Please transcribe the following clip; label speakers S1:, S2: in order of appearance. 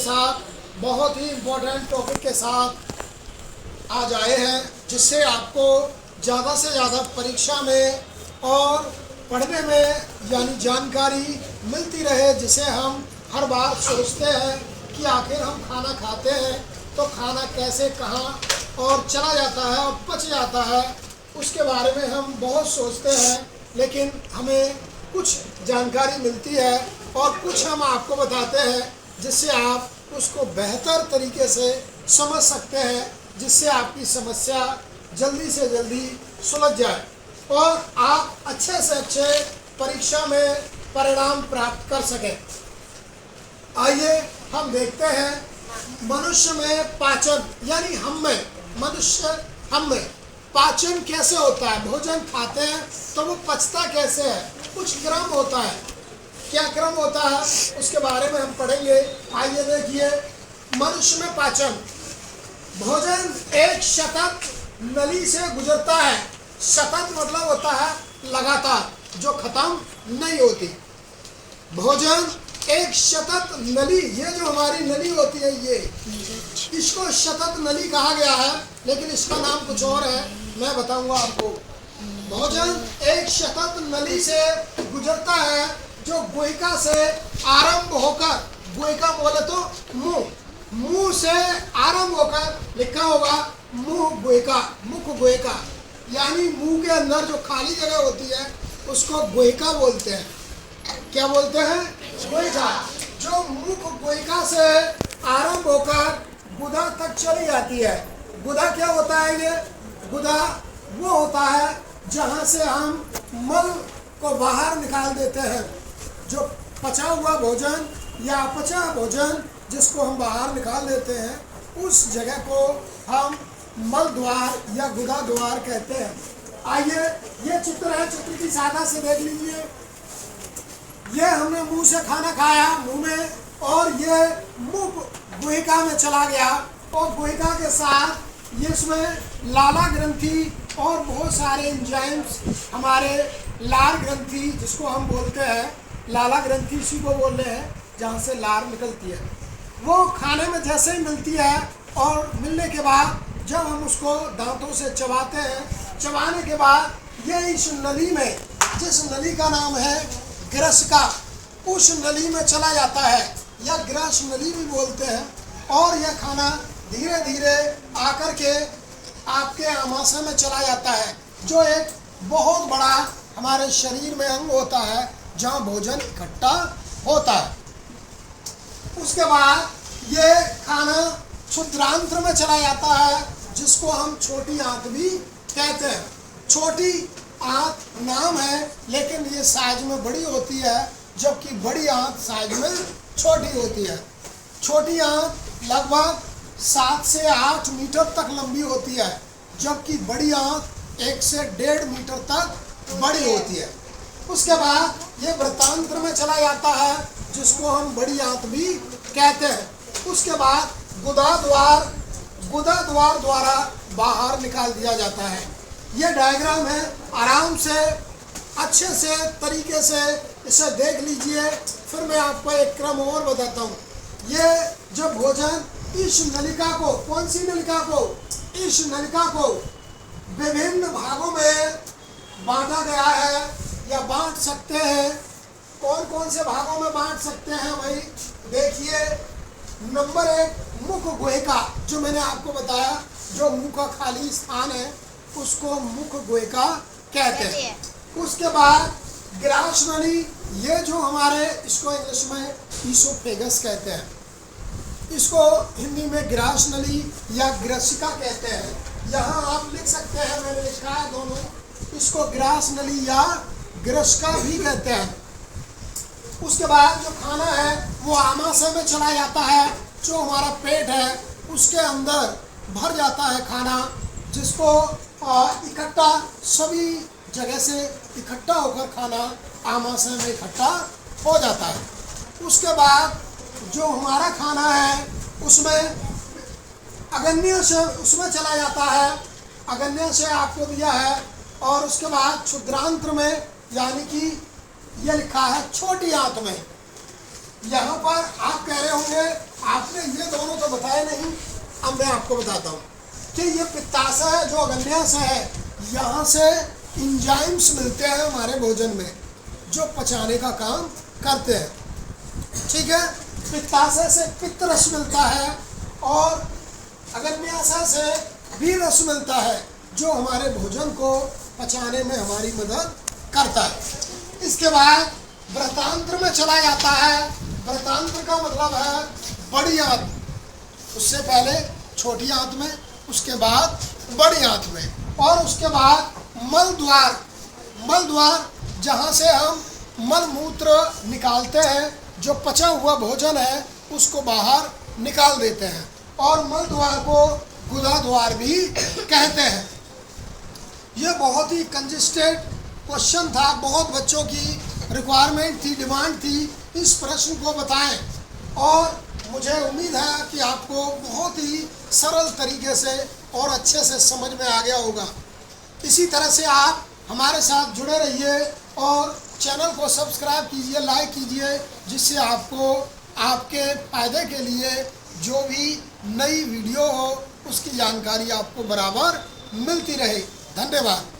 S1: साथ बहुत ही important topic के साथ आज आए हैं, जिससे आपको ज़्यादा से ज़्यादा परीक्षा में और पढ़ने में यानी जानकारी मिलती रहे, जिसे हम हर बार सोचते हैं कि आखिर हम खाना खाते हैं तो खाना कैसे कहाँ और चला जाता है और पच जाता है, उसके बारे में हम बहुत सोचते हैं। लेकिन हमें कुछ जानकारी मिलती है और कुछ हम आपको बताते हैं, जिससे आप उसको बेहतर तरीके से समझ सकते हैं, जिससे आपकी समस्या जल्दी से जल्दी सुलझ जाए और आप अच्छे से अच्छे परीक्षा में परिणाम प्राप्त कर सकें। आइए हम देखते हैं मनुष्य में पाचन यानी हम में पाचन कैसे होता है। भोजन खाते हैं तो वो पचता कैसे है, कुछ क्रम होता है। क्या क्रम होता है उसके बारे में हम पढ़ेंगे। आइए देखिए, मनुष्य में पाचन। भोजन एक सतत नली से गुजरता है। सतत मतलब होता है लगातार, जो खत्म नहीं होती। भोजन एक सतत नली, ये जो हमारी नली होती है, ये इसको सतत नली कहा गया है, लेकिन इसका नाम कुछ और है, मैं बताऊंगा आपको। भोजन एक सतत नली से गुजरता है, जो गुहिका से आरंभ होकर, गुहिका बोले तो मुंह से आरंभ होकर, लिखा होगा मुंह गुहिका, मुख गुहिका, यानी मुंह के अंदर जो खाली जगह होती है उसको गुहिका बोलते हैं। क्या बोलते हैं? गुहिका। जो मुख गुहिका से आरंभ होकर गुदा तक चली जाती है। गुदा क्या होता है? ये गुदा वो होता है जहाँ से हम मल को बाहर निकाल देते हैं। जो पचा हुआ भोजन या अपचा भोजन जिसको हम बाहर निकाल देते हैं, उस जगह को हम मल द्वार या गुदा द्वार कहते हैं। आइए, ये चित्र है, चित्र की सहायता से देख लीजिए। ये हमने मुंह से खाना खाया मुंह में, और ये मुख गुहिका में चला गया, और गुहिका के साथ ये इसमें लाला ग्रंथि और बहुत सारे एंजाइम्स, हमारे लार ग्रंथि जिसको हम बोलते हैं, लाला ग्रंथि इसी को बोल रहे हैं जहाँ से लार निकलती है, वो खाने में जैसे ही मिलती है और मिलने के बाद जब हम उसको दांतों से चबाते हैं, चबाने के बाद ये इस नली में, जिस नली का नाम है ग्रसिका, उस नली में चला जाता है, या ग्रस नली भी बोलते हैं। और यह खाना धीरे धीरे आकर के आपके आमाशय में चला जाता है, जो एक बहुत बड़ा हमारे शरीर में अंग होता है जहाँ भोजन इकट्ठा होता है। उसके बाद ये खाना क्षुद्रांत्र में चला जाता है, जिसको हम छोटी आंत भी कहते हैं। छोटी आंत नाम है, लेकिन ये साइज में बड़ी होती है, जबकि बड़ी आंत साइज में छोटी होती है। छोटी आंत लगभग 7 से 8 मीटर तक लंबी होती है, जबकि बड़ी आंत 1 से 1.5 मीटर तक बड़ी होती है। उसके बाद ये वृत्तांत्र में चला जाता है, जिसको हम बड़ी आंत भी कहते हैं। उसके बाद गुदा द्वार द्वारा बाहर निकाल दिया जाता है। ये डायग्राम है, आराम से अच्छे से तरीके से इसे देख लीजिए, फिर मैं आपको एक क्रम और बताता हूँ। ये जब भोजन इस नलिका को, कौन सी नलिका को? इस नलिका को विभिन्न भागों में बांटा गया है या बांट सकते हैं। कौन कौन से भागों में बांट सकते हैं भाई? देखिए, नंबर 1 मुख गुहिका, जो मैंने आपको बताया, जो मुंह का खाली स्थान है उसको मुख गुहिका कहते हैं। उसके बाद ग्रास नली, ये जो हमारे, इसको इंग्लिश में ईसोफेगस कहते हैं, इसको हिंदी में ग्रास नली या ग्रसिका कहते हैं। यहाँ आप लिख सकते हैं, मैंने लिखा है दोनों, इसको ग्रास नली या ग्रसिका भी कहते हैं। उसके बाद जो खाना है वो आमाशय में चला जाता है, जो हमारा पेट है उसके अंदर भर जाता है खाना, जिसको इकट्ठा सभी जगह से इकट्ठा होकर खाना आमाशय में इकट्ठा हो जाता है। उसके बाद जो हमारा खाना है उसमें अग्न्य से उसमें चला जाता है, अग्न्य से आपको दिया है, और उसके बाद क्षुद्रांत्र में, यानी कि ये लिखा है छोटी आंत में, यहाँ पर आप कह रहे होंगे आपने ये दोनों तो बताए नहीं, अब मैं आपको बताता हूँ कि ये पित्ताशय है जो अग्न्याशय है, यहाँ से इंजाइम्स मिलते हैं हमारे भोजन में जो पचाने का काम करते हैं। ठीक है, पित्ताशय से पित्त रस मिलता है और अग्न्याशय से वीर रस मिलता है जो हमारे भोजन को पचाने में हमारी मदद करता है। इसके बाद वृत्तांत्र में चला जाता है। वृत्तांत्र का मतलब है बड़ी आंत, उससे पहले छोटी आंत में, उसके बाद बड़ी आंत में, और उसके बाद मल द्वार। मल द्वार जहाँ से हम मल मूत्र निकालते हैं, जो पचा हुआ भोजन है उसको बाहर निकाल देते हैं, और मल द्वार को गुदा द्वार भी कहते हैं। ये बहुत ही कंजेस्टेड क्वेश्चन था, बहुत बच्चों की रिक्वायरमेंट थी, डिमांड थी इस प्रश्न को बताएं, और मुझे उम्मीद है कि आपको बहुत ही सरल तरीके से और अच्छे से समझ में आ गया होगा। इसी तरह से आप हमारे साथ जुड़े रहिए और चैनल को सब्सक्राइब कीजिए, लाइक कीजिए, जिससे आपको आपके फ़ायदे के लिए जो भी नई वीडियो हो उसकी जानकारी आपको बराबर मिलती रहे। धन्यवाद।